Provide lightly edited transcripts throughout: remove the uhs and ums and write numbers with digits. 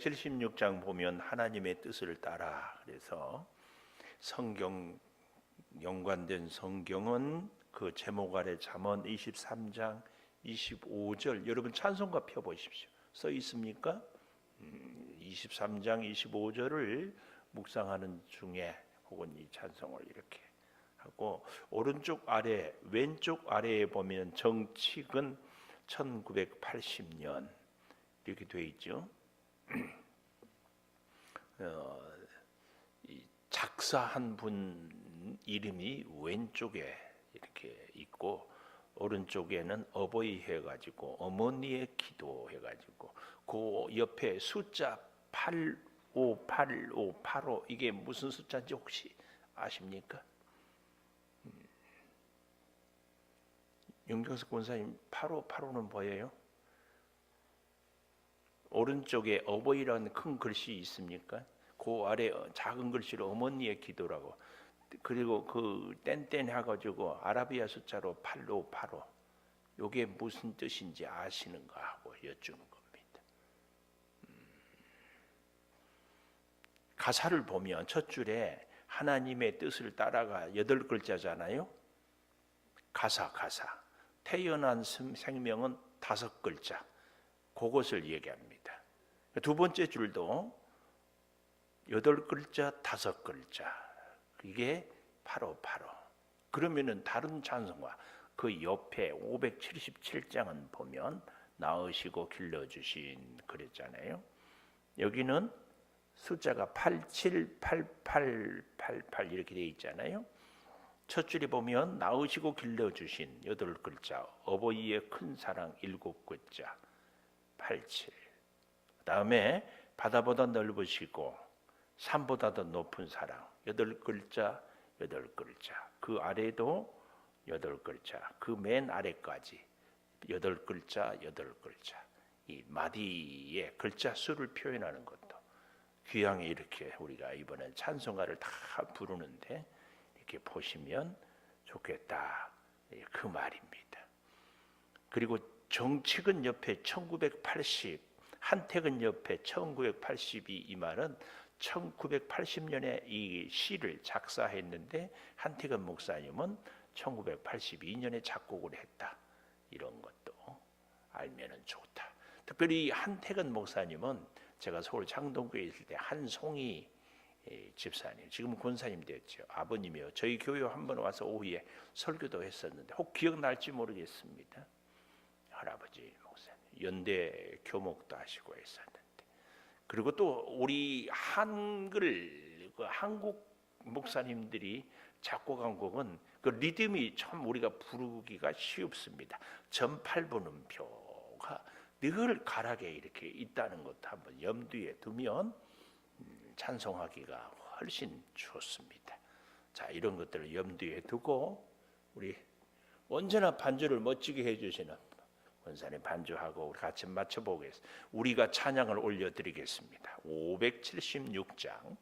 576장 보면 하나님의 뜻을 따라, 그래서 성경 연관된 성경은 그 제목 아래 잠언 23장 25절, 여러분 찬송가 펴보십시오. 써 있습니까? 23장 25절을 묵상하는 중에 혹은 이 찬송을 이렇게 하고, 오른쪽 아래 왼쪽 아래에 보면 정칙은 1980년 이렇게 돼 있죠. 작사한 분 이름이 왼쪽에 이렇게 있고, 오른쪽에는 어버이 해가지고 어머니의 기도 해가지고, 그 옆에 숫자 858585, 이게 무슨 숫자인지 혹시 아십니까? 윤경석 권사님, 8585는 뭐예요? 오른쪽에 어버이라는 큰 글씨 있습니까? 그 아래 작은 글씨로 어머니의 기도라고, 그리고 그 땡땡 해가지고 아라비아 숫자로 8585, 이게 무슨 뜻인지 아시는가 하고 여쭈는 겁니다. 가사를 보면 첫 줄에 하나님의 뜻을 따라가 8글자잖아요. 가사. 태어난 생명은 5글자, 그것을 얘기합니다. 두 번째 줄도 8글자, 5글자, 이게 8585. 그러면은 다른 찬송가 그 옆에 577장은 보면 낳으시고 길러주신 그랬잖아요. 여기는 숫자가 878888 이렇게 되어 있잖아요. 첫 줄에 보면 낳으시고 길러주신 8글자, 어버이의 큰 사랑 7글자, 87. 그 다음에 바다보다 넓으시고 산보다 더 높은 사랑 8글자, 8글자. 그 아래도 8글자, 그 맨 아래까지 8글자, 8글자. 이 마디의 글자 수를 표현하는 것도 귀향에 이렇게 우리가 이번엔 찬송가를 다 부르는데 이렇게 보시면 좋겠다, 그 말입니다. 그리고 정칙은 옆에 1980, 한택은 옆에 1982, 이 말은 1980년에 이 시를 작사했는데 한택은 목사님은 1982년에 작곡을 했다, 이런 것도 알면은 좋다. 특별히 한택은 목사님은 제가 서울 장동구에 있을 때 한송이 집사님, 지금 권사님 됐죠. 아버님이요. 저희 교회 한번 와서 오후에 설교도 했었는데 혹 기억날지 모르겠습니다. 할아버지 목사님, 연대 교목도 하시고 했었는데, 그리고 또 우리 한글, 한국 목사님들이 작곡한 곡은 그 리듬이 참 우리가 부르기가 쉽습니다. 전팔분음표가 늘 가락에 이렇게 있다는 것도 한번 염두에 두면 찬송하기가 훨씬 좋습니다. 자, 이런 것들을 염두에 두고 우리 언제나 반주를 멋지게 해주시는 권사님 반주하고 우리 같이 맞춰보겠습니다. 우리가 찬양을 올려드리겠습니다. 576장.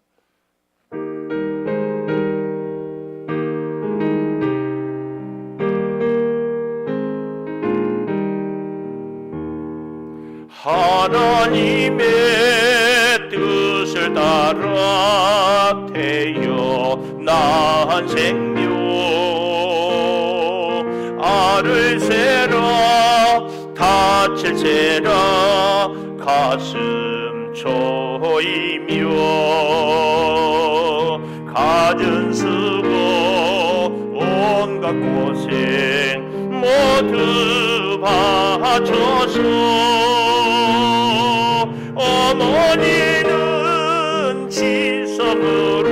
하나님의 뜻을 따라 태어난 생명, 알을 세라 다칠 세라 가슴 조이며, 가진 수고 온갖 고생 모두 바쳐서 어머니는 지성으로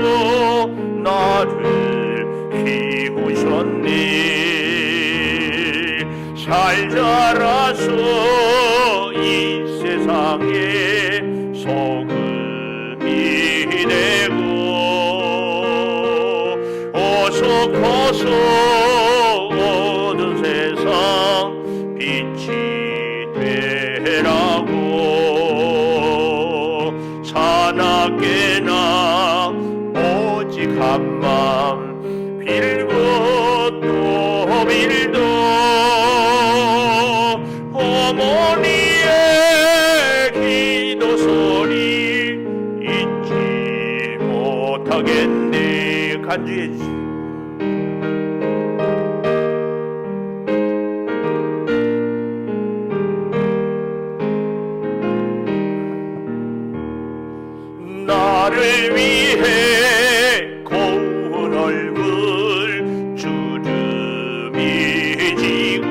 나를 키우셨네. 잘 자라서 이 세상에 소금이 되고 어서 커서 모든 세상 빛이 되라고 사납게나 오직 한맘 빌고 또 빌도 어머니의 기도 소리 위해 간주해 주시옵소서. 나를 위해 고운 얼굴 주름이 지고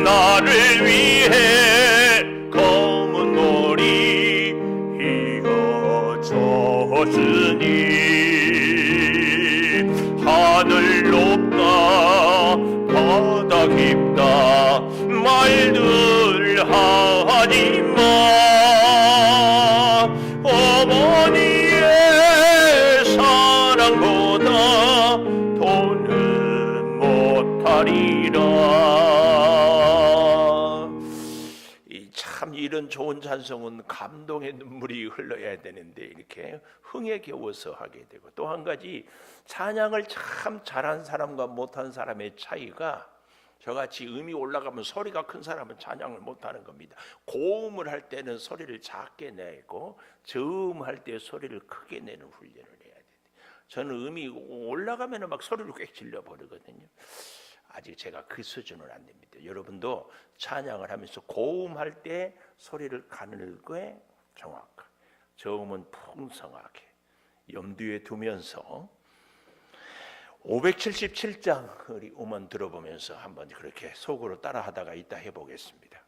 나를 위해 검은 머리 휘어졌으니 하늘 높다 바다 깊다 말들 하지마 어머니의 사랑보다 돈은 못하리라. 참 이런 좋은 찬송은 감동의 눈물이 흘러야 되는데 이렇게 흥에 겨워서 하게 되고, 또 한 가지 찬양을 참 잘한 사람과 못한 사람의 차이가, 저같이 음이 올라가면 소리가 큰 사람은 찬양을 못하는 겁니다. 고음을 할 때는 소리를 작게 내고 저음할 때 소리를 크게 내는 훈련을 해야 돼요. 저는 음이 올라가면 막 소리를 꽥 질러버리거든요. 아직 제가 그 수준은 안 됩니다. 여러분도 찬양을 하면서 고음할 때 소리를 가늘게 정확하게, 저음은 풍성하게 염두에 두면서 577장 우리 음원 들어보면서 한번 그렇게 속으로 따라하다가 이따 해보겠습니다.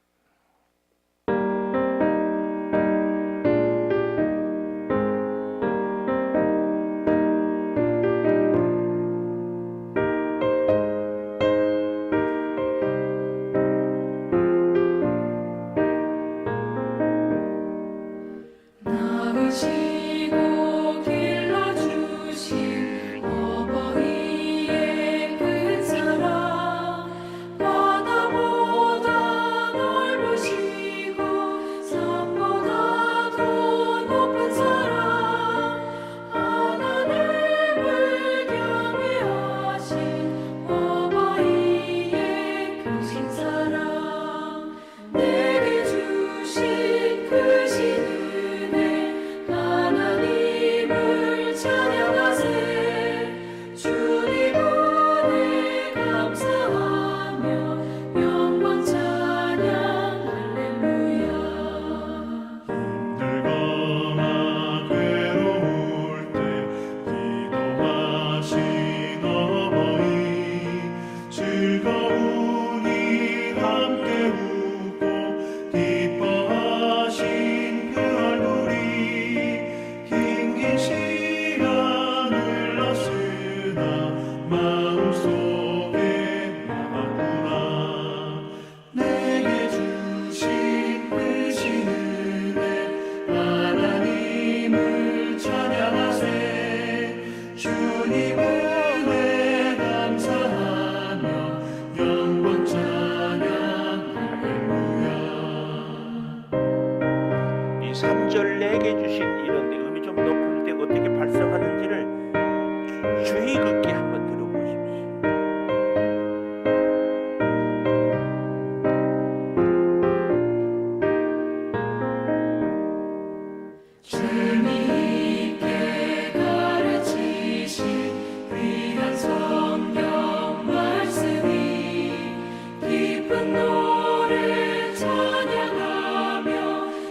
찬양하며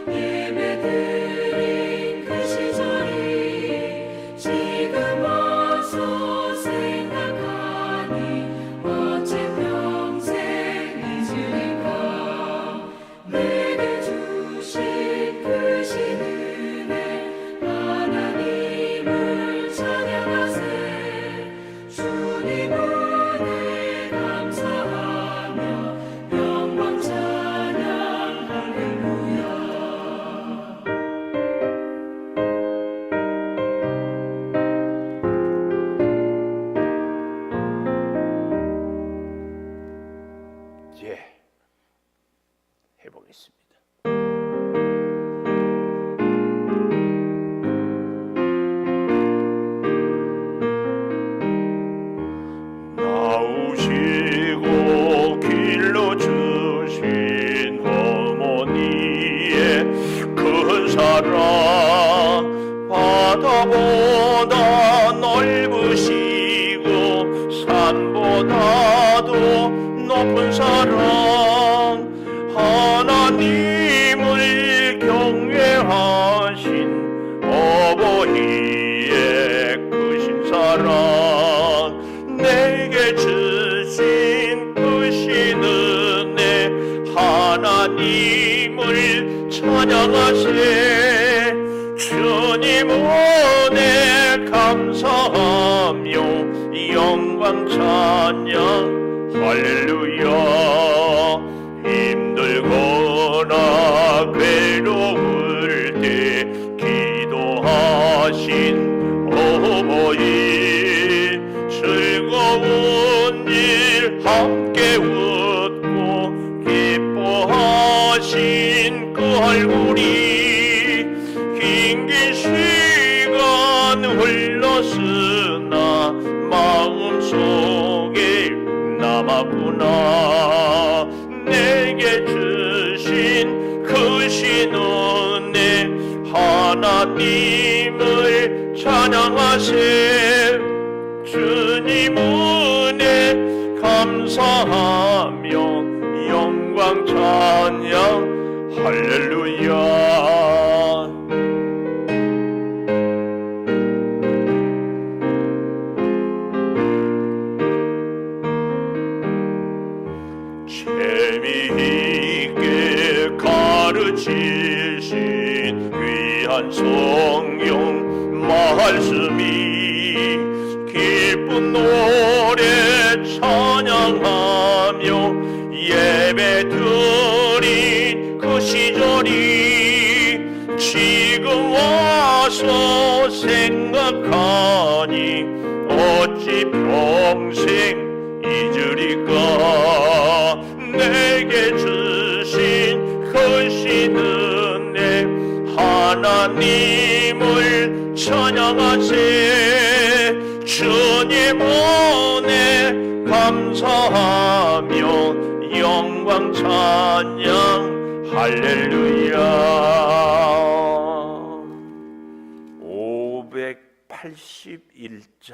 예배드린 그 시절이 크시고 산보다도 높은 사랑 하나님을 경외하신 어버이의 크신 사랑 내게 주신 크신 은혜 하나님을 찬양하세 주님 은혜 감사하며 영광 찬양 할렐루야 힘들거나 괴로울 때 기도하신 어버이 즐거운 일 함께 웃고 기뻐하신 그 얼굴이 긴 시간 흘렀으나 마음속에 남았구나 내게 주신 크신 은혜 하나님을 찬양하세 주님 은혜 감사하며 영광 찬양 할렐루야 재미있게 가르치신 귀한 성경 말씀이 기쁜 노래 찬양하며 예배 드린 그 시절이 지금 와서 생각하니 어찌 평생 잊으리까 내게 주신 크신 은혜 하나님을 찬양하세 주님 은혜 감사하며 영광 찬양 할렐루야 581장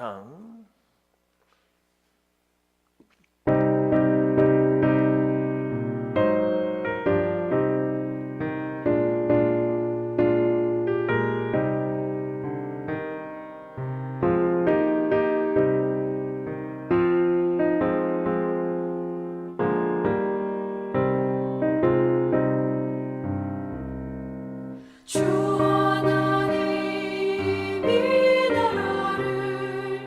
주 하나님이 나라를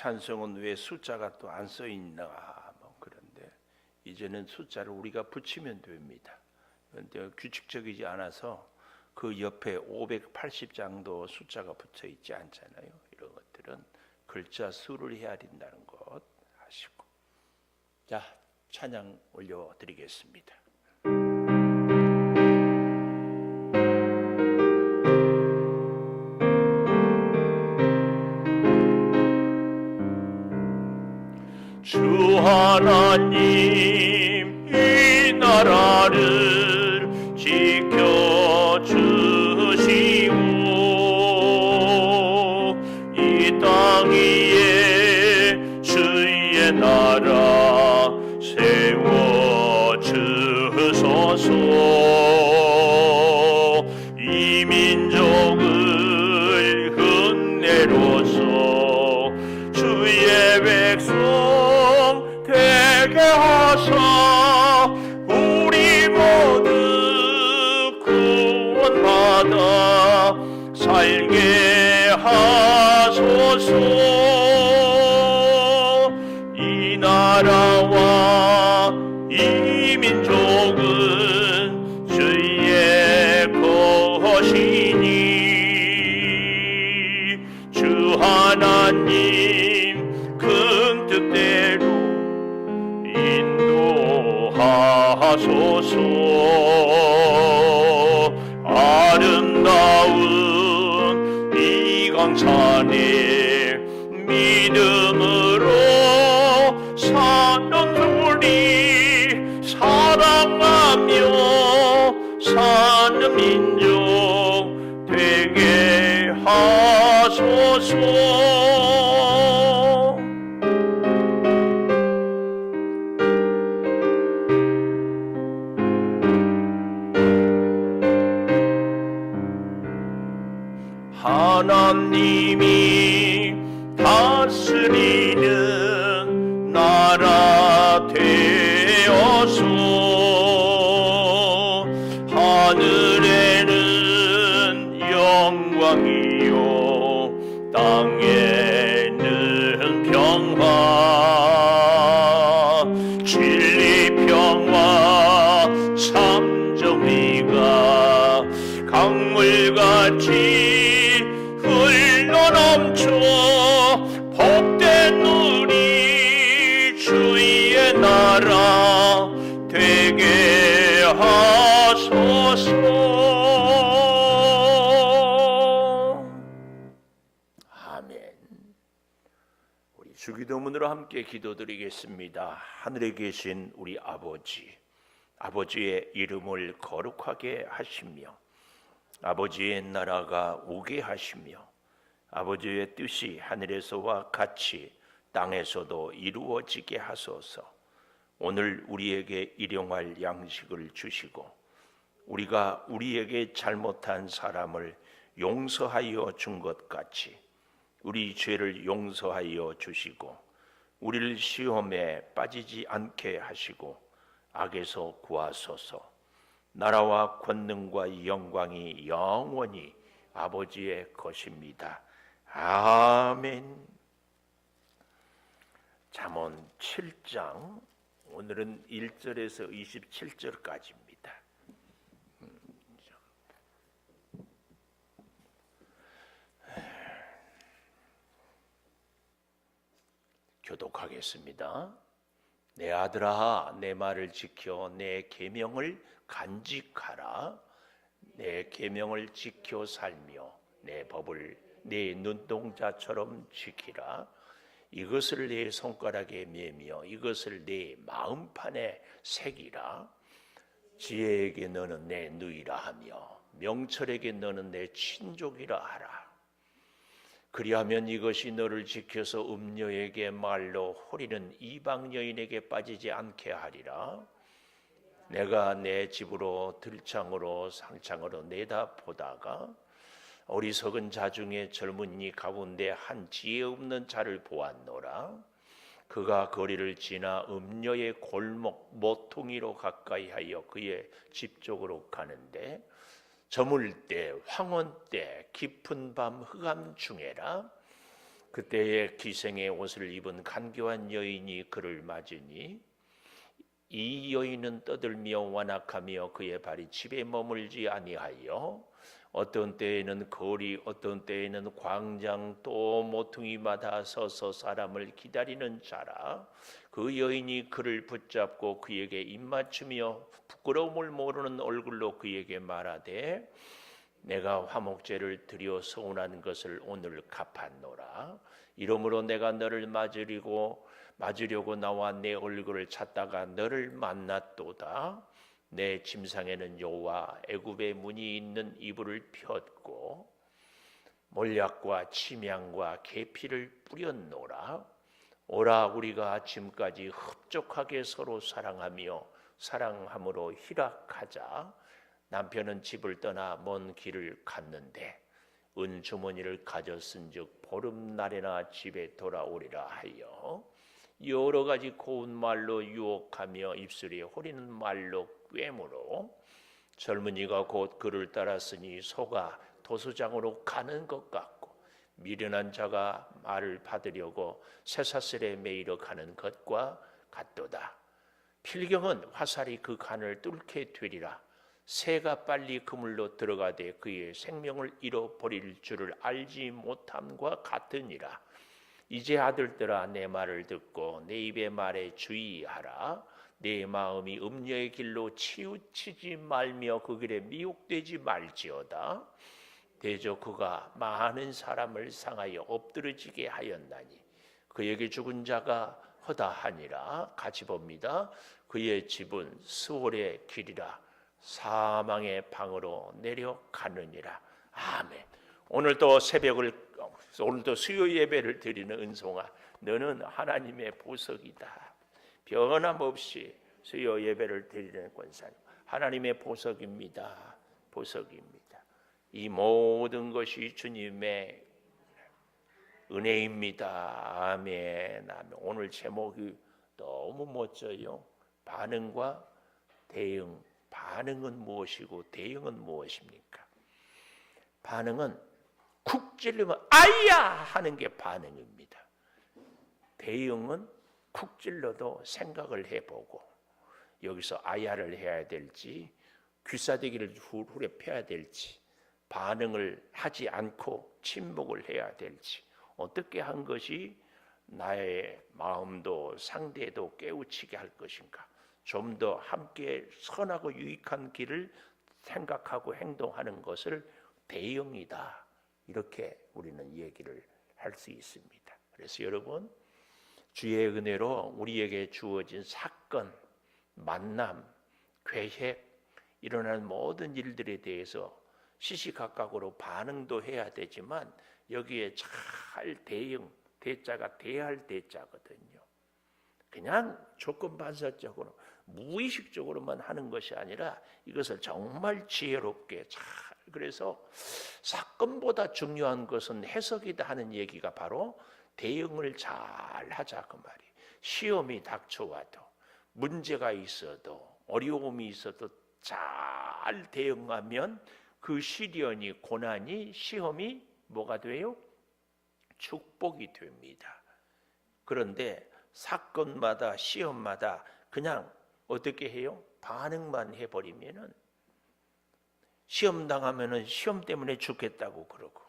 찬송은 왜 숫자가 또 안 써 있나 뭐 그런데 이제는 숫자를 우리가 붙이면 됩니다. 그런데 규칙적이지 않아서 그 옆에 580장도 숫자가 붙어 있지 않잖아요. 이런 것들은 글자 수를 해야 된다는 것 아시고. 자, 찬양 올려드리겠습니다. 주 하나님 이 나라를 지켜주시오. 이 땅 위에 주의 나라 세워주소서. 이 민족을 은혜로서 주의 백성 되게 하사 우리 모두 구원받아 살게 하소서. 이 나라와 이 민족은 주의 것이니 주 하나님 큰 뜻대로 인도하소서. 아름다운 이 강산에 믿음으로 사는 우리 사랑하며 사는 민족 되게 하소서. 하나님이 다스리는 나라 되어서 하늘에는 영광이요 땅에는 평화 진리 평화 삼정리가 강물같이 흘러넘쳐 복된 우리 주의 나라 되게 하소서. 아멘. 우리 주기도문으로 함께 기도드리겠습니다. 하늘에 계신 우리 아버지, 아버지의 이름을 거룩하게 하시며 아버지의 나라가 오게 하시며 아버지의 뜻이 하늘에서와 같이 땅에서도 이루어지게 하소서. 오늘 우리에게 일용할 양식을 주시고 우리가 우리에게 잘못한 사람을 용서하여 준 것 같이 우리 죄를 용서하여 주시고 우리를 시험에 빠지지 않게 하시고 악에서 구하소서. 나라와 권능과 영광이 영원히 아버지의 것입니다. 아멘. 잠언 7장 오늘은 1절에서 27절까지입니다. 교독하겠습니다. 내 아들아 내 말을 지켜 내 계명을 간직하라. 내 계명을 지켜 살며 내 법을 내 눈동자처럼 지키라. 이것을 내 손가락에 매며 이것을 내 마음판에 새기라. 지혜에게 너는 내 누이라 하며 명철에게 너는 내 친족이라 하라. 그리하면 이것이 너를 지켜서 음녀에게 말로 호리는 이방 여인에게 빠지지 않게 하리라. 내가 내 집으로 들창으로 상창으로 내다보다가 어리석은 자 중에 젊은이 가운데 한 지혜 없는 자를 보았노라. 그가 거리를 지나 음녀의 골목 모퉁이로 가까이 하여 그의 집 쪽으로 가는데 저물 때 황혼 때 깊은 밤 흑암 중에라. 그때의 기생의 옷을 입은 간교한 여인이 그를 맞으니 이 여인은 떠들며 완악하며 그의 발이 집에 머물지 아니하여 어떤 때에는 거리 어떤 때에는 광장 또 모퉁이마다 서서 사람을 기다리는 자라. 그 여인이 그를 붙잡고 그에게 입맞추며 부끄러움을 모르는 얼굴로 그에게 말하되 내가 화목제를 드려 서운한 것을 오늘 갚았노라. 이러므로 내가 너를 맞으려고 나와 내 얼굴을 찾다가 너를 만났도다. 내 침상에는 여호와 애굽의 문이 있는 이불을 폈고 몰약과 침향과 계피를 뿌렸노라. 오라 우리가 아침까지 흡족하게 서로 사랑하며 사랑함으로 희락하자. 남편은 집을 떠나 먼 길을 갔는데 은주머니를 가졌은즉 보름날에나 집에 돌아오리라 하여 여러 가지 고운 말로 유혹하며 입술에 호리는 말로 꿰물어 젊은이가 곧 그를 따랐으니 소가 도수장으로 가는 것 같고 미련한 자가 말을 받으려고 쇠사슬에 매이러 가는 것과 같도다. 필경은 화살이 그 간을 뚫게 되리라. 새가 빨리 그물로 들어가되 그의 생명을 잃어버릴 줄을 알지 못함과 같으니라. 이제 아들들아 내 말을 듣고 내 입의 말에 주의하라. 내 마음이 음녀의 길로 치우치지 말며 그 길에 미혹되지 말지어다. 대저 그가 많은 사람을 상하여 엎드러지게 하였나니 그에게 죽은 자가 허다하니라. 같이 봅니다. 그의 집은 스월의 길이라 사망의 방으로 내려가느니라. 아멘. 오늘도 오늘도 수요 예배를 드리는 은송아, 너는 하나님의 보석이다. 변함없이 수요 예배를 드리는 권사님, 하나님의 보석입니다. 보석입니다. 이 모든 것이 주님의 은혜입니다. 아멘. 아멘. 오늘 제목이 너무 멋져요. 반응과 대응. 반응은 무엇이고 대응은 무엇입니까? 반응은 쿡 찔르면 아야 하는 게 반응입니다. 대응은 쿡 찔러도 생각을 해보고 여기서 아야를 해야 될지 귀싸대기를 후에 펴야 될지 반응을 하지 않고 침묵을 해야 될지 어떻게 한 것이 나의 마음도 상대도 깨우치게 할 것인가, 좀 더 함께 선하고 유익한 길을 생각하고 행동하는 것을 대응이다. 이렇게 우리는 얘기를 할 수 있습니다. 그래서 여러분, 주의 은혜로 우리에게 주어진 사건, 만남, 계획, 일어나는 모든 일들에 대해서 시시각각으로 반응도 해야 되지만 여기에 잘 대자가 대할 대자거든요. 그냥 조건반사적으로 무의식적으로만 하는 것이 아니라 이것을 정말 지혜롭게 잘, 그래서 사건보다 중요한 것은 해석이다 하는 얘기가 바로 대응을 잘 하자 그 말이. 시험이 닥쳐와도 문제가 있어도 어려움이 있어도 잘 대응하면 그 시련이 고난이 시험이 뭐가 돼요? 축복이 됩니다. 그런데 사건마다 시험마다 그냥 어떻게 해요? 반응만 해버리면은 시험 당하면은 시험 때문에 죽겠다고 그러고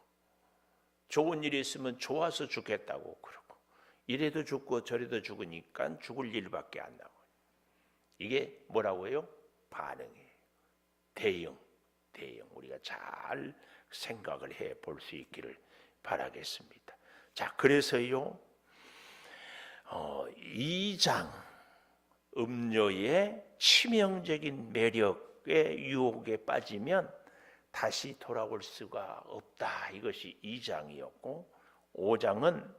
좋은 일이 있으면 좋아서 죽겠다고 그러고 이래도 죽고 저래도 죽으니까 죽을 일밖에 안 나와요. 이게 뭐라고요? 반응이에요. 대응. 우리가 잘 생각을 해 볼 수 있기를 바라겠습니다. 자, 그래서요. 2장 음료의 치명적인 매력의 유혹에 빠지면 다시 돌아올 수가 없다. 이것이 2장이었고 5장은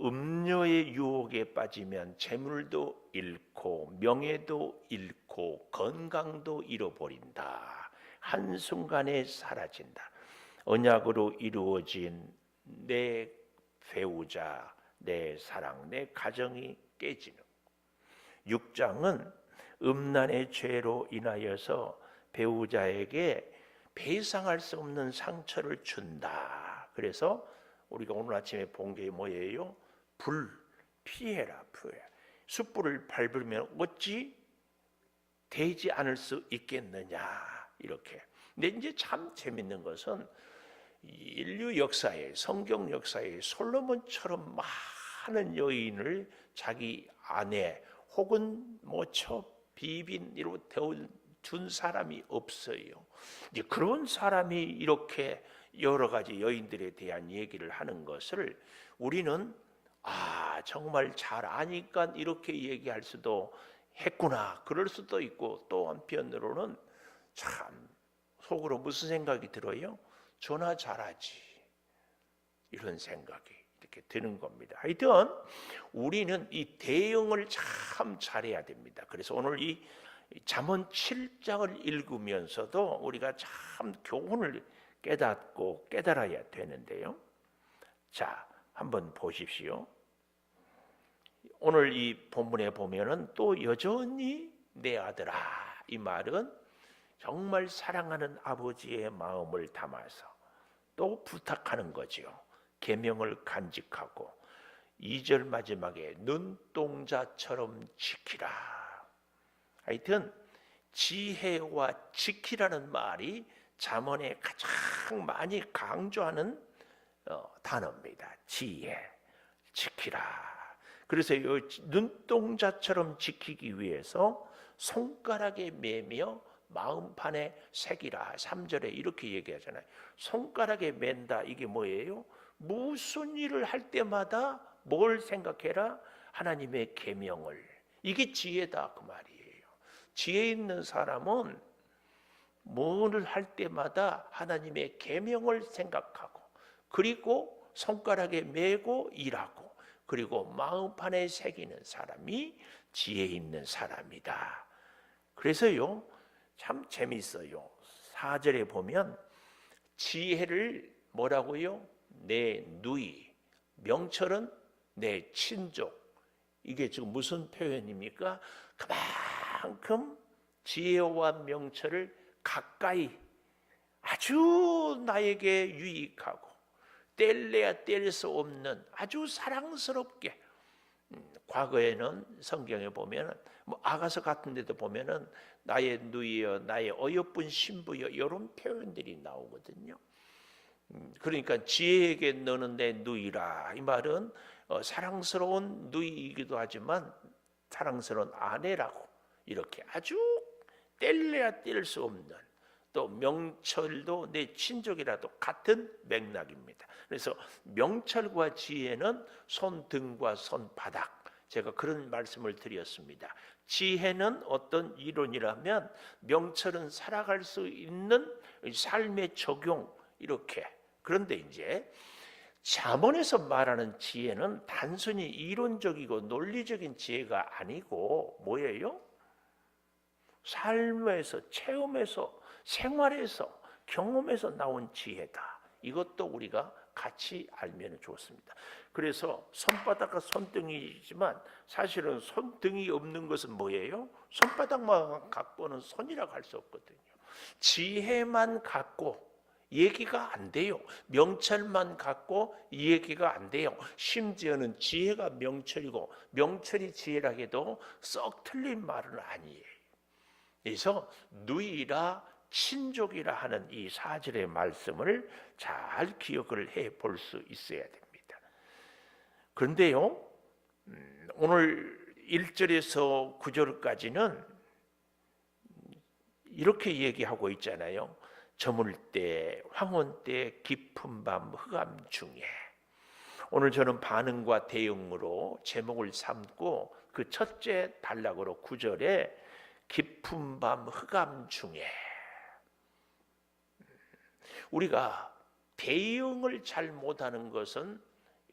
음료의 유혹에 빠지면 재물도 잃고 명예도 잃고 건강도 잃어버린다. 한순간에 사라진다. 언약으로 이루어진 내 배우자, 내 사랑, 내 가정이 깨지는. 6장은 음란의 죄로 인하여서 배우자에게 배상할 수 없는 상처를 준다. 그래서 우리가 오늘 아침에 본 게 뭐예요? 불 피해라. 숯불을 밟으면 어찌 되지 않을 수 있겠느냐, 이렇게. 근데 이제 참 재밌는 것은 인류 역사에, 성경 역사에 솔로몬처럼 많은 여인을 자기 아내 혹은 모처 비빈으로 둔 사람이 없어요. 이제 그런 사람이 이렇게 여러 가지 여인들에 대한 얘기를 하는 것을 우리는 정말 잘 아니까 이렇게 얘기할 수도 했구나, 그럴 수도 있고, 또 한편으로는 참 속으로 무슨 생각이 들어요? 저나 잘하지, 이런 생각이 이렇게 드는 겁니다. 하여튼 우리는 이 대응을 참 잘해야 됩니다. 그래서 오늘 이 잠언 7장을 읽으면서도 우리가 참 교훈을 깨닫고 깨달아야 되는데요. 자, 한번 보십시오. 오늘 이 본문에 보면은 또 여전히 내 아들아, 이 말은 정말 사랑하는 아버지의 마음을 담아서 또 부탁하는 거지요. 계명을 간직하고 2절 마지막에 눈동자처럼 지키라. 하여튼 지혜와 지키라는 말이 잠언에 가장 많이 강조하는 단어입니다. 지혜, 지키라. 그래서 이 눈동자처럼 지키기 위해서 손가락에 매며 마음판에 새기라. 3절에 이렇게 얘기하잖아요. 손가락에 맨다, 이게 뭐예요? 무슨 일을 할 때마다 뭘 생각해라? 하나님의 계명을. 이게 지혜다, 그 말이에요. 지혜 있는 사람은 뭘 할 때마다 하나님의 계명을 생각하고, 그리고 손가락에 메고 일하고, 그리고 마음판에 새기는 사람이 지혜 있는 사람이다. 그래서요, 참 재밌어요. 4절에 보면 지혜를 뭐라고요? 내 누이, 명철은 내 친족. 이게 지금 무슨 표현입니까? 그만큼 지혜와 명철을 가까이, 아주 나에게 유익하고 뗄래야 뗄 수 없는 아주 사랑스럽게. 과거에는 성경에 보면은 아가서 같은 데도 보면은 나의 누이여, 나의 어여쁜 신부여, 이런 표현들이 나오거든요. 그러니까 지혜에게 너는 내 누이라, 이 말은 사랑스러운 누이이기도 하지만 사랑스러운 아내라고, 이렇게 아주 뗄래야 뗄 수 없는, 또 명철도 내 친족이라도 같은 맥락입니다. 그래서 명철과 지혜는 손등과 손바닥, 제가 그런 말씀을 드렸습니다. 지혜는 어떤 이론이라면 명철은 살아갈 수 있는 삶의 적용, 이렇게. 그런데 이제 잠언에서 말하는 지혜는 단순히 이론적이고 논리적인 지혜가 아니고 뭐예요? 삶에서, 체험에서, 생활에서, 경험에서 나온 지혜다. 이것도 우리가 같이 알면 좋습니다. 그래서 손바닥과 손등이지만 사실은 손등이 없는 것은 뭐예요? 손바닥만 갖고는 손이라고 할 수 없거든요. 지혜만 갖고 얘기가 안 돼요. 명철만 갖고 얘기가 안 돼요. 심지어는 지혜가 명철이고 명철이 지혜라 해도 썩 틀린 말은 아니에요. 그래서 누이라 친족이라 하는 이 4절의 말씀을 잘 기억을 해 볼 수 있어야 됩니다. 그런데요, 오늘 1절에서 9절까지는 이렇게 얘기하고 있잖아요. 저물 때, 황혼 때, 깊은 밤 흑암 중에. 오늘 저는 반응과 대응으로 제목을 삼고 그 첫째 단락으로 9절에 깊은 밤 흑암 중에, 우리가 대응을 잘 못하는 것은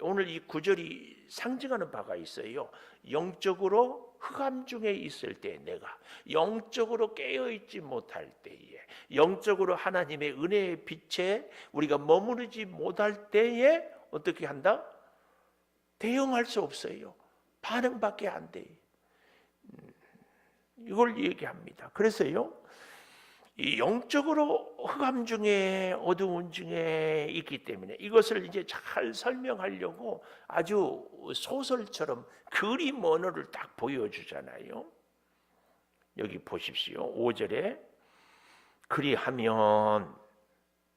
오늘 이 9절이 상징하는 바가 있어요. 영적으로 흑암 중에 있을 때, 내가 영적으로 깨어있지 못할 때에, 영적으로 하나님의 은혜의 빛에 우리가 머무르지 못할 때에 어떻게 한다? 대응할 수 없어요. 반응밖에 안 돼요. 이걸 얘기합니다. 그래서요, 이 영적으로 흑암 중에 어두운 중에 있기 때문에 이것을 이제 잘 설명하려고 아주 소설처럼 그림 언어를 딱 보여주잖아요. 여기 보십시오. 5절에 그리하면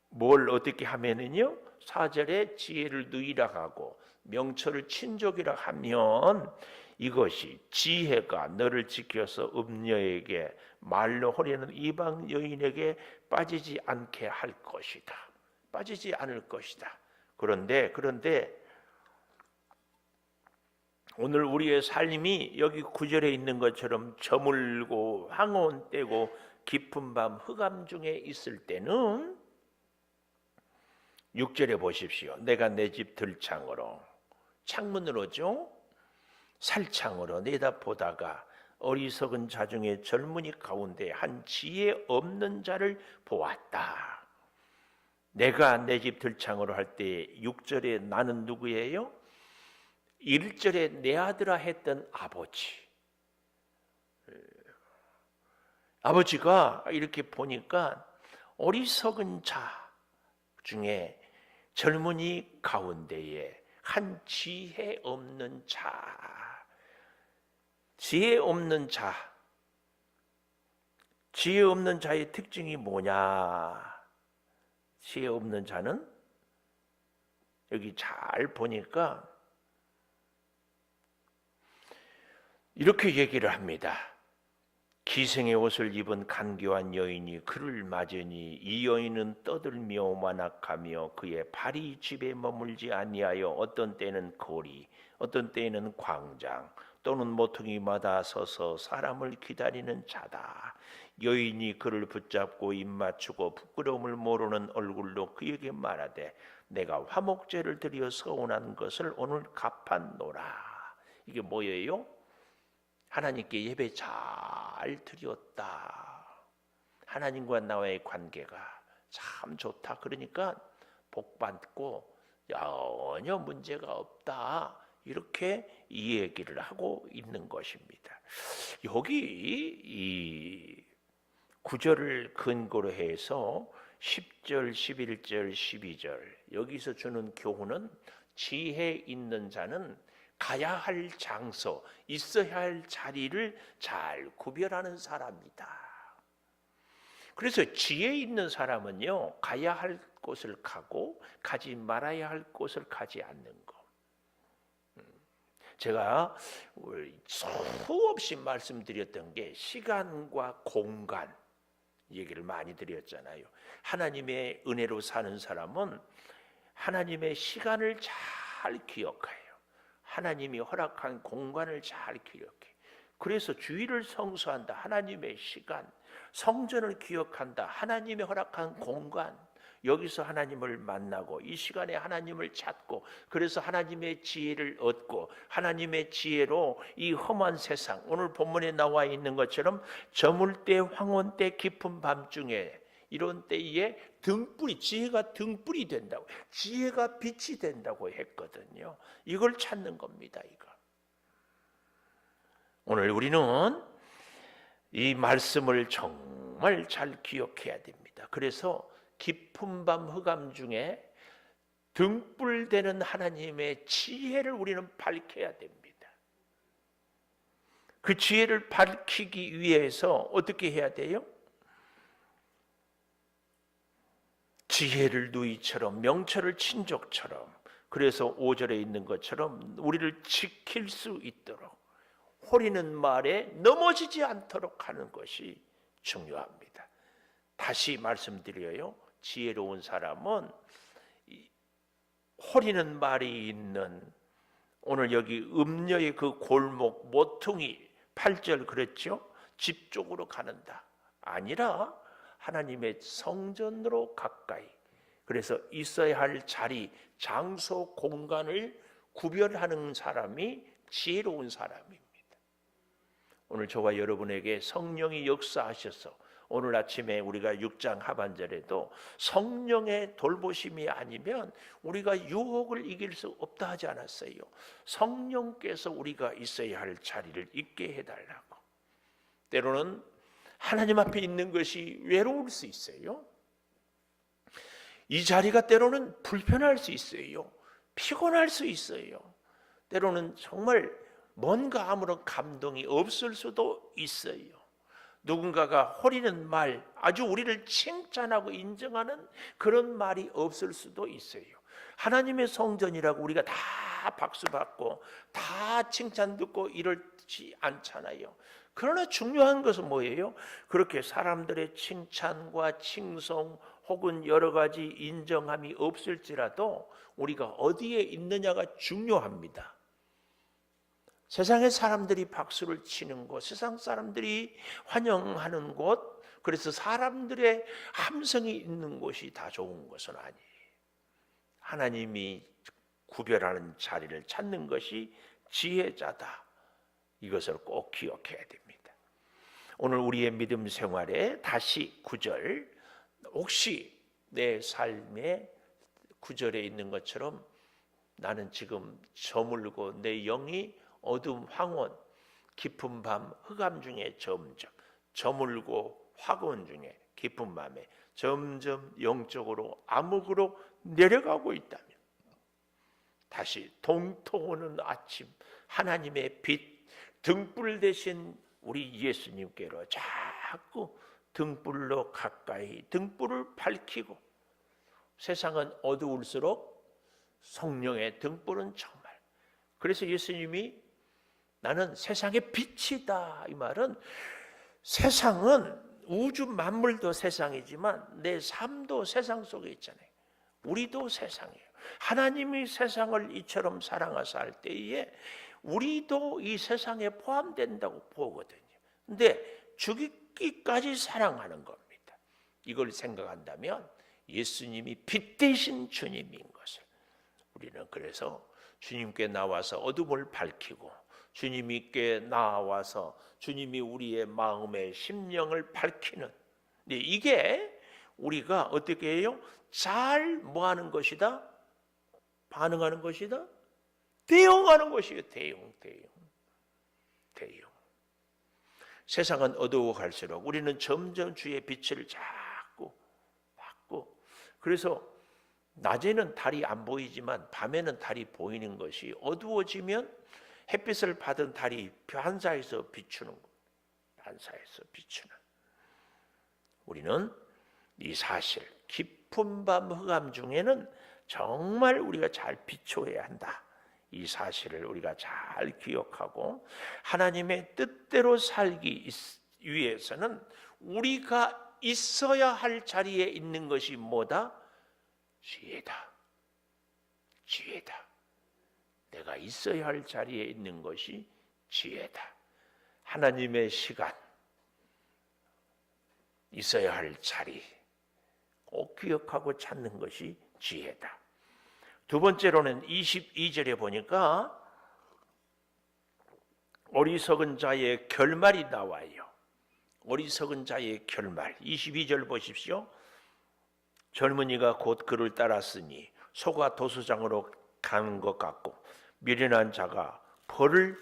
뭘 어떻게 하면은요? 4절에 지혜를 누이라 하고 명철을 친족이라 하면 이것이 지혜가 너를 지켜서 음녀에게 말로 호려는 이방 여인에게 빠지지 않게 할 것이다. 빠지지 않을 것이다. 그런데 오늘 우리의 삶이 여기 9절에 있는 것처럼 저물고 황혼되고 깊은 밤 흑암 중에 있을 때는 6절에 보십시오. 내가 내 집 들창으로 창문으로죠. 살창으로 내다보다가 어리석은 자 중에 젊은이 가운데 한 지혜 없는 자를 보았다. 내가 내 집 들창으로 할 때 6절에 나는 누구예요? 1절에 내 아들아 했던 아버지. 아버지가 이렇게 보니까 어리석은 자 중에 젊은이 가운데에 한 지혜 없는 자. 지혜 없는 자. 지혜 없는 자의 특징이 뭐냐? 지혜 없는 자는 여기 잘 보니까 이렇게 얘기를 합니다. 기생의 옷을 입은 간교한 여인이 그를 맞으니 이 여인은 떠들며 완악하며 그의 발이 집에 머물지 아니하여 어떤 때는 거리, 어떤 때에는 광장 또는 모퉁이마다 서서 사람을 기다리는 자다. 여인이 그를 붙잡고 입맞추고 부끄러움을 모르는 얼굴로 그에게 말하되 내가 화목제를 드려 서운한 것을 오늘 갚았노라. 이게 뭐예요? 하나님께 예배 잘 드렸다. 하나님과 나와의 관계가 참 좋다. 그러니까 복 받고 전혀 문제가 없다. 이렇게 이 얘기를 하고 있는 것입니다. 여기 이 9절을 근거로 해서 10절, 11절, 12절 여기서 주는 교훈은 지혜 있는 자는 가야 할 장소, 있어야 할 자리를 잘 구별하는 사람이다. 그래서 지혜 있는 사람은요, 가야 할 곳을 가고 가지 말아야 할 곳을 가지 않는 것. 제가 수없이 말씀드렸던 게 시간과 공간 얘기를 많이 드렸잖아요. 하나님의 은혜로 사는 사람은 하나님의 시간을 잘 기억해요. 하나님이 허락한 공간을 잘 기억해. 그래서 주일을 성수한다. 하나님의 시간, 성전을 기억한다. 하나님이 허락한 공간. 여기서 하나님을 만나고 이 시간에 하나님을 찾고 그래서 하나님의 지혜를 얻고 하나님의 지혜로 이 험한 세상 오늘 본문에 나와 있는 것처럼 저물 때 황혼 때 깊은 밤중에 이런 때에 등불이 지혜가 등불이 된다고 지혜가 빛이 된다고 했거든요. 이걸 찾는 겁니다. 이거. 오늘 우리는 이 말씀을 정말 잘 기억해야 됩니다. 그래서 깊은 밤 흑암 중에 등불 되는 하나님의 지혜를 우리는 밝혀야 됩니다. 그 지혜를 밝히기 위해서 어떻게 해야 돼요? 지혜를 누이처럼 명철을 친족처럼 그래서 5절에 있는 것처럼 우리를 지킬 수 있도록 호리는 말에 넘어지지 않도록 하는 것이 중요합니다. 다시 말씀드려요. 지혜로운 사람은 호리는 말이 있는 오늘 여기 음녀의 그 골목 모퉁이 8절 그랬죠? 집 쪽으로 가는다. 아니라 하나님의 성전으로 가까이 그래서 있어야 할 자리, 장소, 공간을 구별하는 사람이 지혜로운 사람입니다. 오늘 저와 여러분에게 성령이 역사하셔서 오늘 아침에 우리가 6장 하반절에도 성령의 돌보심이 아니면 우리가 유혹을 이길 수 없다 하지 않았어요. 성령께서 우리가 있어야 할 자리를 있게 해달라고. 때로는 하나님 앞에 있는 것이 외로울 수 있어요. 이 자리가 때로는 불편할 수 있어요. 피곤할 수 있어요. 때로는 정말 뭔가 아무런 감동이 없을 수도 있어요. 누군가가 호리는 말, 아주 우리를 칭찬하고 인정하는 그런 말이 없을 수도 있어요. 하나님의 성전이라고 우리가 다 박수 받고 다 칭찬 듣고 이러지 않잖아요. 그러나 중요한 것은 뭐예요? 그렇게 사람들의 칭찬과 칭송 혹은 여러 가지 인정함이 없을지라도 우리가 어디에 있느냐가 중요합니다. 세상의 사람들이 박수를 치는 곳, 세상 사람들이 환영하는 곳, 그래서 사람들의 함성이 있는 곳이 다 좋은 것은 아니에요. 하나님이 구별하는 자리를 찾는 것이 지혜자다. 이것을 꼭 기억해야 됩니다. 오늘 우리의 믿음 생활에 다시 9절, 혹시 내 삶의 9절에 있는 것처럼 나는 지금 저물고 내 영이 어둠 황혼 깊은 밤 흑암 중에 점점 저물고 화고원 중에 깊은 밤에 점점 영적으로 암흑으로 내려가고 있다면 다시 동토오는 아침 하나님의 빛 등불 대신 우리 예수님께로 자꾸 등불로 가까이 등불을 밝히고, 세상은 어두울수록 성령의 등불은 정말, 그래서 예수님이 나는 세상의 빛이다, 이 말은 세상은 우주 만물도 세상이지만 내 삶도 세상 속에 있잖아요. 우리도 세상이에요. 하나님이 세상을 이처럼 사랑하사 할 때에 우리도 이 세상에 포함된다고 보거든요. 근데 죽이기까지 사랑하는 겁니다. 이걸 생각한다면 예수님이 빛 되신 주님인 것을 우리는, 그래서 주님께 나와서 어둠을 밝히고 주님께 나와서 주님이 우리의 마음의 심령을 밝히는, 이게 우리가 어떻게 해요? 잘 뭐하는 것이다? 반응하는 것이다? 대응하는 것이에요. 대응. 세상은 어두워갈수록 우리는 점점 주의 빛을 자꾸 받고, 그래서 낮에는 달이 안 보이지만 밤에는 달이 보이는 것이, 어두워지면 햇빛을 받은 달이 반사해서 비추는 것, 반사해서 비추는. 우리는 이 사실, 깊은 밤 흑암 중에는 정말 우리가 잘 비춰야 한다. 이 사실을 우리가 잘 기억하고 하나님의 뜻대로 살기 위해서는 우리가 있어야 할 자리에 있는 것이 뭐다? 지혜다. 내가 있어야 할 자리에 있는 것이 지혜다. 하나님의 시간, 있어야 할 자리 꼭 기억하고 찾는 것이 지혜다. 두 번째로는 22절에 보니까 어리석은 자의 결말이 나와요. 어리석은 자의 결말. 22절 보십시오. 젊은이가 곧 그를 따랐으니 소가 도수장으로 가는 것 같고 미련한 자가 벌을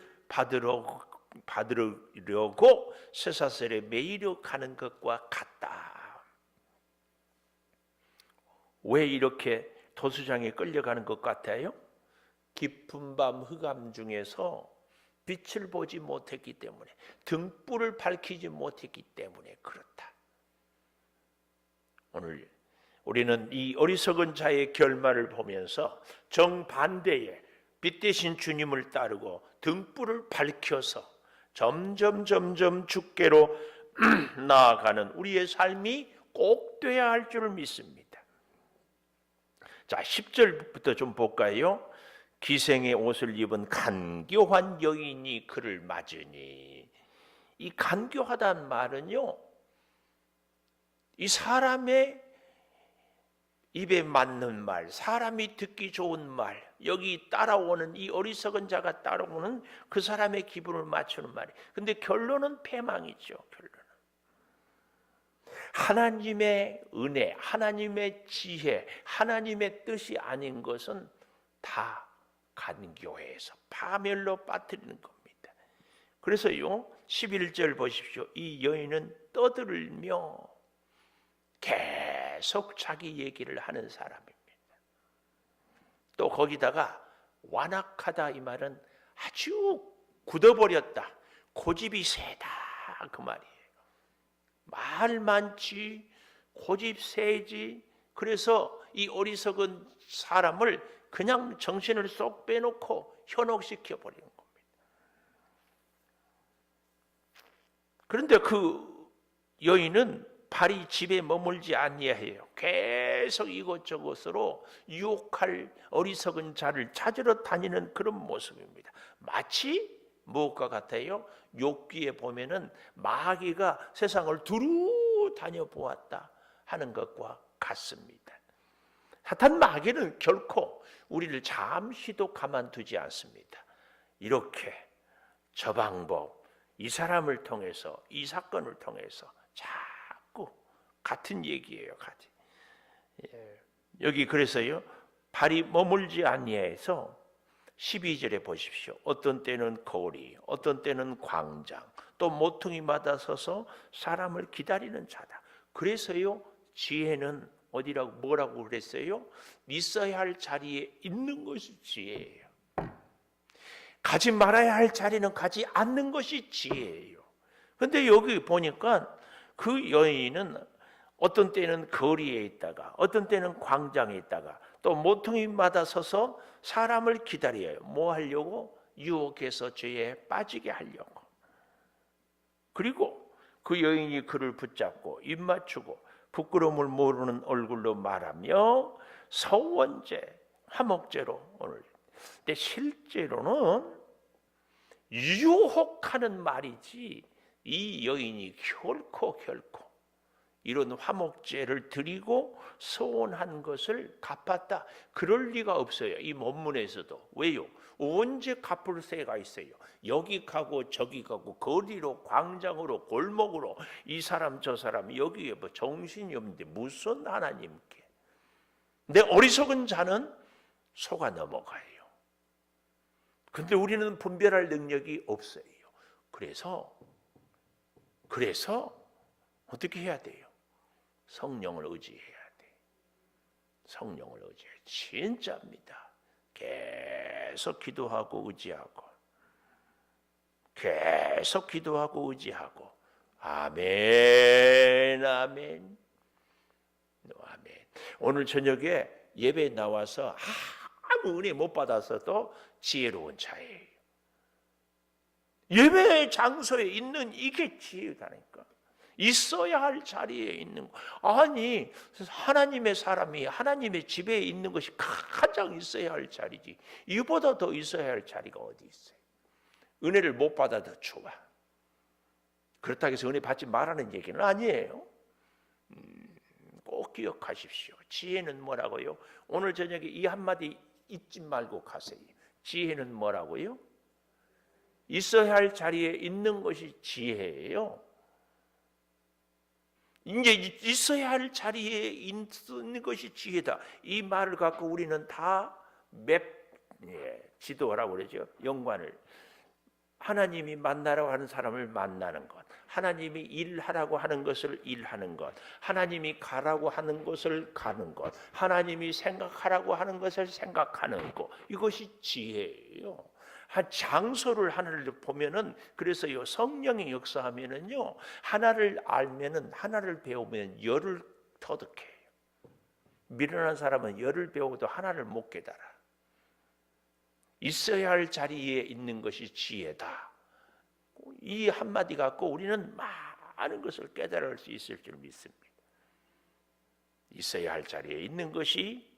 받으려고 쇠사슬에 매이려 가는 것과 같다. 왜 이렇게 도수장에 끌려가는 것 같아요? 깊은 밤 흑암 중에서 빛을 보지 못했기 때문에, 등불을 밝히지 못했기 때문에 그렇다. 오늘 우리는 이 어리석은 자의 결말을 보면서 정반대의 빛 대신 주님을 따르고 등불을 밝혀서 점점 주께로 나아가는 우리의 삶이 꼭 돼야 할 줄 믿습니다. 자, 10절부터 좀 볼까요? 기생의 옷을 입은 간교한 여인이 그를 맞으니, 이 간교하다는 말은요, 이 사람의 입에 맞는 말, 사람이 듣기 좋은 말, 여기 따라오는 이 어리석은 자가 따라오는 그 사람의 기분을 맞추는 말이. 근데 결론은 패망이죠. 결론은 하나님의 은혜, 하나님의 지혜, 하나님의 뜻이 아닌 것은 다 간교해서 파멸로 빠뜨리는 겁니다. 그래서요, 11절 보십시오. 이 여인은 떠들며 계속 자기 얘기를 하는 사람입니다. 또 거기다가 완악하다 이 말은 아주 굳어버렸다, 고집이 세다 그 말이에요. 말 많지, 고집 세지. 그래서 이 어리석은 사람을 그냥 정신을 쏙 빼놓고 현혹시켜 버리는 겁니다. 그런데 그 여인은 발이 집에 머물지 아니하여요. 계속 이곳저곳으로 유혹할 어리석은 자를 찾으러 다니는 그런 모습입니다. 마치 무엇과 같아요? 욥기에 보면은 마귀가 세상을 두루 다녀보았다 하는 것과 같습니다. 사탄 마귀는 결코 우리를 잠시도 가만두지 않습니다. 이렇게 저 방법, 이 사람을 통해서, 이 사건을 통해서 자꾸 같은 얘기예요. 같이. 여기 그래서요, 발이 머물지 아니해서 12절에 보십시오. 어떤 때는 거리, 어떤 때는 광장, 또 모퉁이마다 서서 사람을 기다리는 자다. 그래서요, 지혜는 어디라고 뭐라고 그랬어요? 있어야 할 자리에 있는 것이 지혜예요. 가지 말아야 할 자리는 가지 않는 것이 지혜예요. 그런데 여기 보니까 그 여인은 어떤 때는 거리에 있다가, 어떤 때는 광장에 있다가, 또 모퉁이마다 서서 사람을 기다려요. 뭐 하려고? 유혹해서 죄에 빠지게 하려고. 그리고 그 여인이 그를 붙잡고 입 맞추고 부끄러움을 모르는 얼굴로 말하며 서원죄, 화목죄로 오늘. 근데 실제로는 유혹하는 말이지 이 여인이 결코 이런 화목죄를 드리고 소원한 것을 갚았다, 그럴 리가 없어요. 이 본문에서도. 왜요? 언제 갚을 새가 있어요? 여기 가고 저기 가고 거리로, 광장으로, 골목으로, 이 사람 저 사람, 여기에 뭐 정신이 없는데 무슨 하나님께. 근데 어리석은 자는 속아 넘어가요. 근데 우리는 분별할 능력이 없어요. 그래서 어떻게 해야 돼요? 성령을 의지해야 돼. 성령을 의지해. 진짜입니다. 계속 기도하고 의지하고, 계속 기도하고 의지하고. 아멘, 아멘, 아멘. 오늘 저녁에 예배 나와서 아무 은혜 못 받아서도 지혜로운 자예요. 예배 장소에 있는 이게 지혜다니까. 있어야 할 자리에 있는 거. 아니, 하나님의 사람이 하나님의 집에 있는 것이 가장 있어야 할 자리지. 이보다 더 있어야 할 자리가 어디 있어요? 은혜를 못 받아도 좋아. 그렇다고 해서 은혜 받지 말라는 얘기는 아니에요. 꼭 기억하십시오. 지혜는 뭐라고요? 오늘 저녁에 이 한마디 잊지 말고 가세요. 지혜는 뭐라고요? 있어야 할 자리에 있는 것이 지혜예요. 이제 있어야 할 자리에 있는 것이 지혜다. 이 말을 갖고 우리는 다 지도라고 그러죠. 연관을. 하나님이 만나라고 하는 사람을 만나는 것, 하나님이 일하라고 하는 것을 일하는 것, 하나님이 가라고 하는 것을 가는 것, 하나님이 생각하라고 하는 것을 생각하는 것, 이것이 지혜예요. 한 장소를 하나를 보면은, 그래서요, 성령이 역사하면은요, 하나를 알면은, 하나를 배우면 열을 터득해요. 미련한 사람은 열을 배우고도 하나를 못 깨달아. 있어야 할 자리에 있는 것이 지혜다. 이 한마디 갖고 우리는 많은 것을 깨달을 수 있을 줄 믿습니다. 있어야 할 자리에 있는 것이,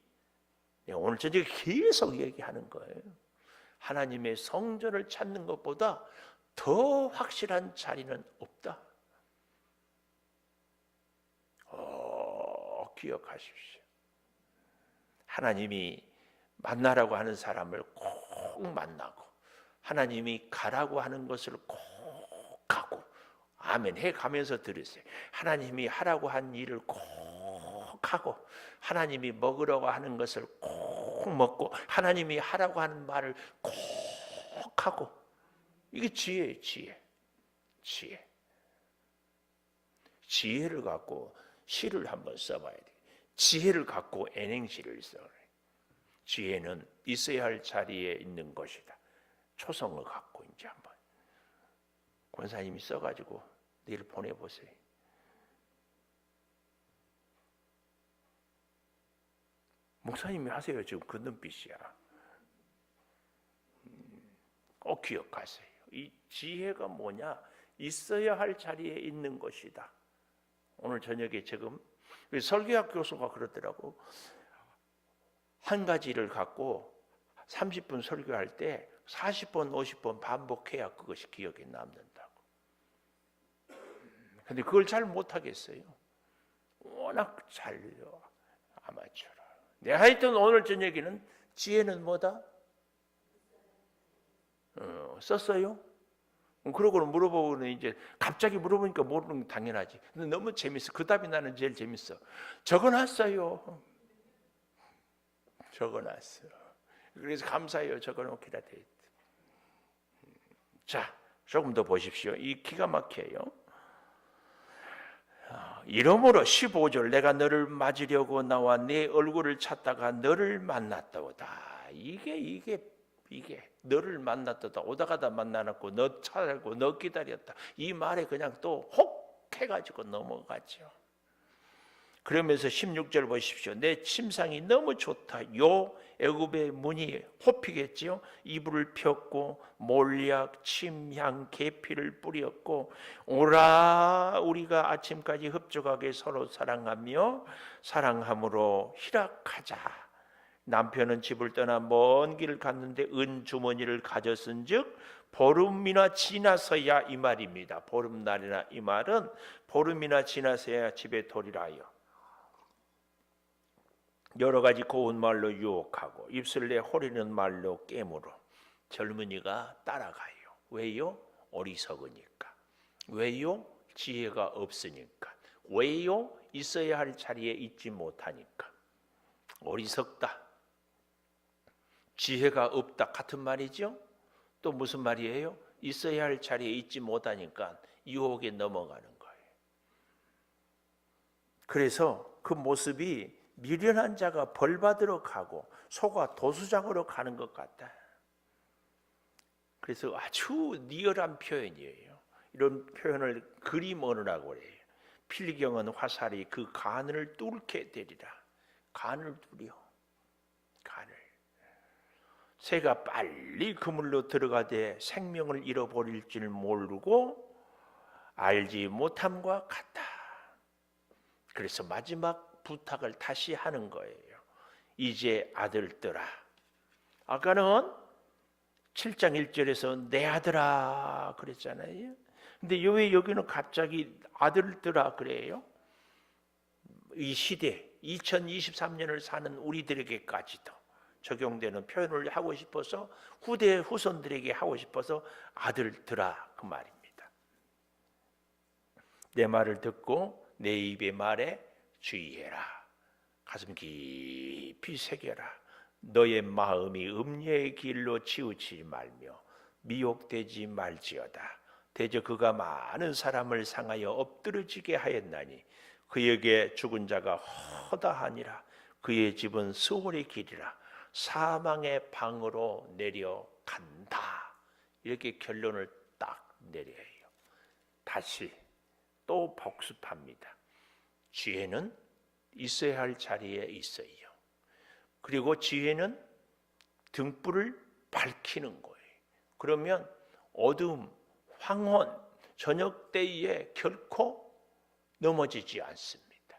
오늘 저녁에 계속 얘기하는 거예요. 하나님의 성전을 찾는 것보다 더 확실한 자리는 없다. 기억하십시오. 하나님이 만나라고 하는 사람을 꼭 만나고, 하나님이 가라고 하는 것을 꼭 가고, 아멘 해 가면서 들으세요. 하나님이 하라고 한 일을 꼭 하고, 하나님이 먹으라고 하는 것을 꼭 먹고, 하나님이 하라고 하는 말을 꼭 하고. 이게 지혜예요, 지혜. 지혜. 지혜를 갖고 시를 한번 써봐야 돼. 지혜를 갖고 N행시를 써야 돼. 지혜는 있어야 할 자리에 있는 것이다. 초성을 갖고 이제 한번 권사님이 써가지고 내일 보내보세요. 목사님이 하세요. 지금 그 눈빛이야. 꼭 기억하세요. 이 지혜가 뭐냐? 있어야 할 자리에 있는 것이다. 오늘 저녁에 지금 설교학 교수가 그러더라고. 한 가지를 갖고 30분 설교할 때 40번, 50번 반복해야 그것이 기억에 남는다고. 근데 그걸 잘 못하겠어요. 워낙 잘 아마추어라. 내가 하여튼 오늘 저녁에는 지혜는 뭐다? 썼어요? 그러고는 물어보고는 이제 갑자기 물어보니까 모르는 게 당연하지. 근데 너무 재밌어. 그 답이 나는 제일 재밌어. 적어놨어요. 적어놨어. 그래서 감사해요. 적어놓기라 돼 있다. 자, 조금 더 보십시오. 이 기가 막혀요. 이러므로 15절 내가 너를 맞으려고 나와 네 얼굴을 찾다가 너를 만났다오다. 이게 너를 만났다. 오다가다 만나놨고 너 찾았고 너 기다렸다. 이 말에 그냥 또 혹 해가지고 넘어가죠. 그러면서 16절 보십시오. 내 침상이 너무 좋다. 요 애굽의 문이 호피겠지요. 이불을 폈고 몰약, 침향, 계피를 뿌렸고 오라 우리가 아침까지 흡족하게 서로 사랑하며 사랑함으로 희락하자. 남편은 집을 떠나 먼 길을 갔는데 은 주머니를 가졌은즉 보름이나 지나서야 이 말입니다. 보름날이나 이 말은 보름이나 지나서야 집에 돌이라요. 여러 가지 고운 말로 유혹하고 입술 내 호리는 말로 깨물어 젊은이가 따라가요. 왜요? 어리석으니까. 왜요? 지혜가 없으니까. 왜요? 있어야 할 자리에 있지 못하니까. 어리석다. 지혜가 없다 같은 말이죠. 또 무슨 말이에요? 있어야 할 자리에 있지 못하니까 유혹에 넘어가는 거예요. 그래서 그 모습이 미련한 자가 벌 받으러 가고 소가 도수장으로 가는 것 같다. 그래서 아주 리얼한 표현이에요. 이런 표현을 그림 언어라고 그래요. 필경은 화살이 그 간을 뚫게 되리라. 간을 뚫려. 간을. 새가 빨리 그물로 들어가되 생명을 잃어버릴 줄 모르고 알지 못함과 같다. 그래서 마지막 부탁을 다시 하는 거예요. 이제 아들들아. 아까는 7장 1절에서 내 아들아 그랬잖아요. 근데 왜 여기는 갑자기 아들들아 그래요? 이 시대 2023년을 사는 우리들에게까지도 적용되는 표현을 하고 싶어서 후대 후손들에게 하고 싶어서 아들들아 그 말입니다. 내 말을 듣고 내 입의 말에 주의해라. 가슴 깊이 새겨라. 너의 마음이 음녀의 길로 치우치지 말며 미혹되지 말지어다. 대저 그가 많은 사람을 상하여 엎드러지게 하였나니 그에게 죽은 자가 허다하니라. 그의 집은 수월의 길이라. 사망의 방으로 내려간다. 이렇게 결론을 딱 내려요. 다시 또 복습합니다. 지혜는 있어야 할 자리에 있어요. 그리고 지혜는 등불을 밝히는 거예요. 그러면 어둠, 황혼, 저녁 때에 결코 넘어지지 않습니다.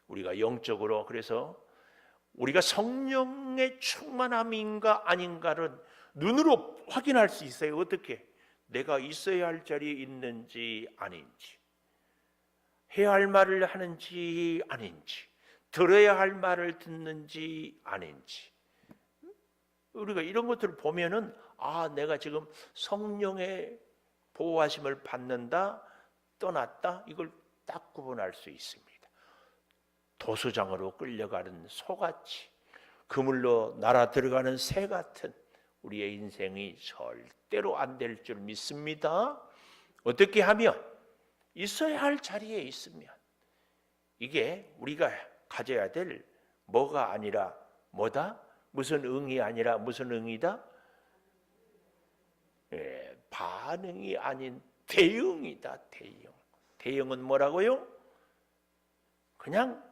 우리가 영적으로 그래서 우리가 성령의 충만함인가 아닌가를 눈으로 확인할 수 있어요. 어떻게? 내가 있어야 할 자리에 있는지 아닌지, 해야 할 말을 하는지 아닌지, 들어야 할 말을 듣는지 아닌지. 우리가 이런 것들을 보면은 내가 지금 성령의 보호하심을 받는다, 떠났다, 이걸 딱 구분할 수 있습니다. 도수장으로 끌려가는 소같이 그물로 날아 들어가는 새 같은 우리의 인생이 절대로 안 될 줄 믿습니다. 어떻게 하면? 있어야 할 자리에 있으면. 이게 우리가 가져야 될 뭐가 아니라 뭐다? 무슨 응이 아니라 무슨 응이다? 반응이 아닌 대응이다. 대응. 대응은 뭐라고요? 그냥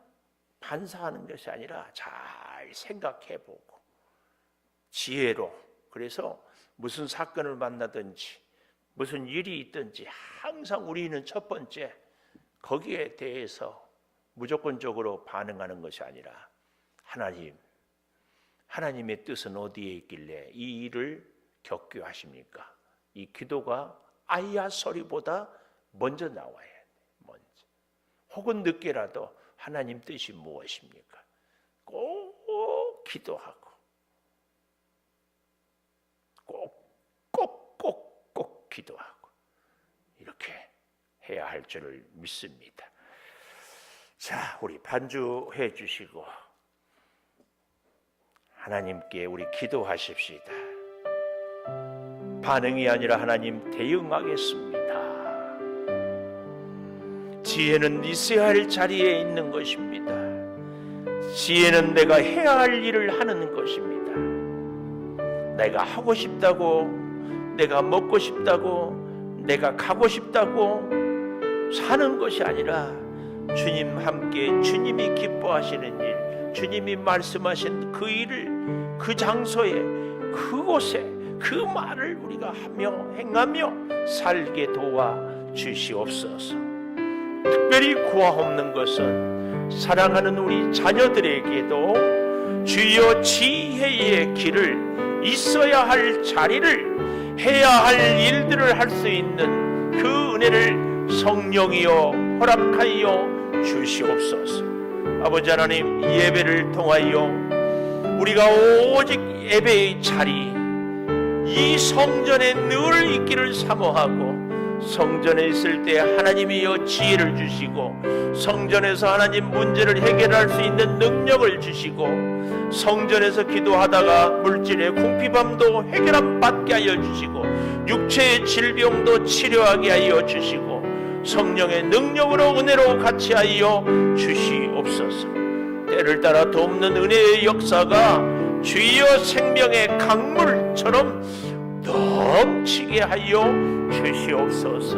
반사하는 것이 아니라 잘 생각해보고 지혜로. 그래서 무슨 사건을 만나든지 무슨 일이 있든지 항상 우리는 첫 번째 거기에 대해서 무조건적으로 반응하는 것이 아니라 하나님의 뜻은 어디에 있길래 이 일을 겪게 하십니까? 이 기도가 아이야 소리보다 먼저 나와야 돼. 먼저. 혹은 늦게라도 하나님 뜻이 무엇입니까? 꼭 기도하고 꼭 기도하고 이렇게 해야 할 줄을 믿습니다. 자, 우리 반주해 주시고 하나님께 우리 기도하십시다. 반응이 아니라 하나님 대응하겠습니다. 지혜는 있어야 할 자리에 있는 것입니다. 지혜는 내가 해야 할 일을 하는 것입니다. 내가 하고 싶다고, 내가 먹고 싶다고, 내가 가고 싶다고 사는 것이 아니라 주님 함께 주님이 기뻐하시는 일, 주님이 말씀하신 그 일을 그 장소에 그곳에 그 말을 우리가 하며 행하며 살게 도와 주시옵소서. 특별히 구하옵는 것은 사랑하는 우리 자녀들에게도 주여 지혜의 길을, 있어야 할 자리를, 해야 할 일들을 할 수 있는 그 은혜를 성령이여 허락하여 주시옵소서. 아버지 하나님, 이 예배를 통하여 우리가 오직 예배의 자리, 이 성전에 늘 있기를 사모하고 성전에 있을 때 하나님이여 지혜를 주시고 성전에서 하나님 문제를 해결할 수 있는 능력을 주시고 성전에서 기도하다가 물질의 궁핍함도 해결함 받게 하여 주시고 육체의 질병도 치료하게 하여 주시고 성령의 능력으로 은혜로 같이 하여 주시옵소서. 때를 따라 돕는 은혜의 역사가 주여 생명의 강물처럼 넘치게 하여 주시옵소서.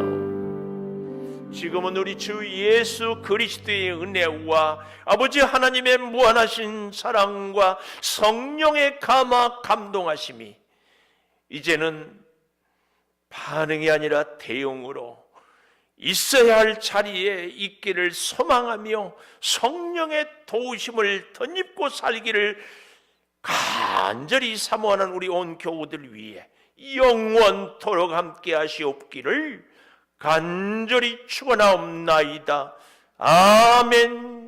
지금은 우리 주 예수 그리스도의 은혜와 아버지 하나님의 무한하신 사랑과 성령의 감화 감동하심이 이제는 반응이 아니라 대응으로 있어야 할 자리에 있기를 소망하며 성령의 도우심을 덧입고 살기를 간절히 사모하는 우리 온 교우들 위해 영원토록 함께 하시옵기를 간절히 축원하옵나이다. 아멘.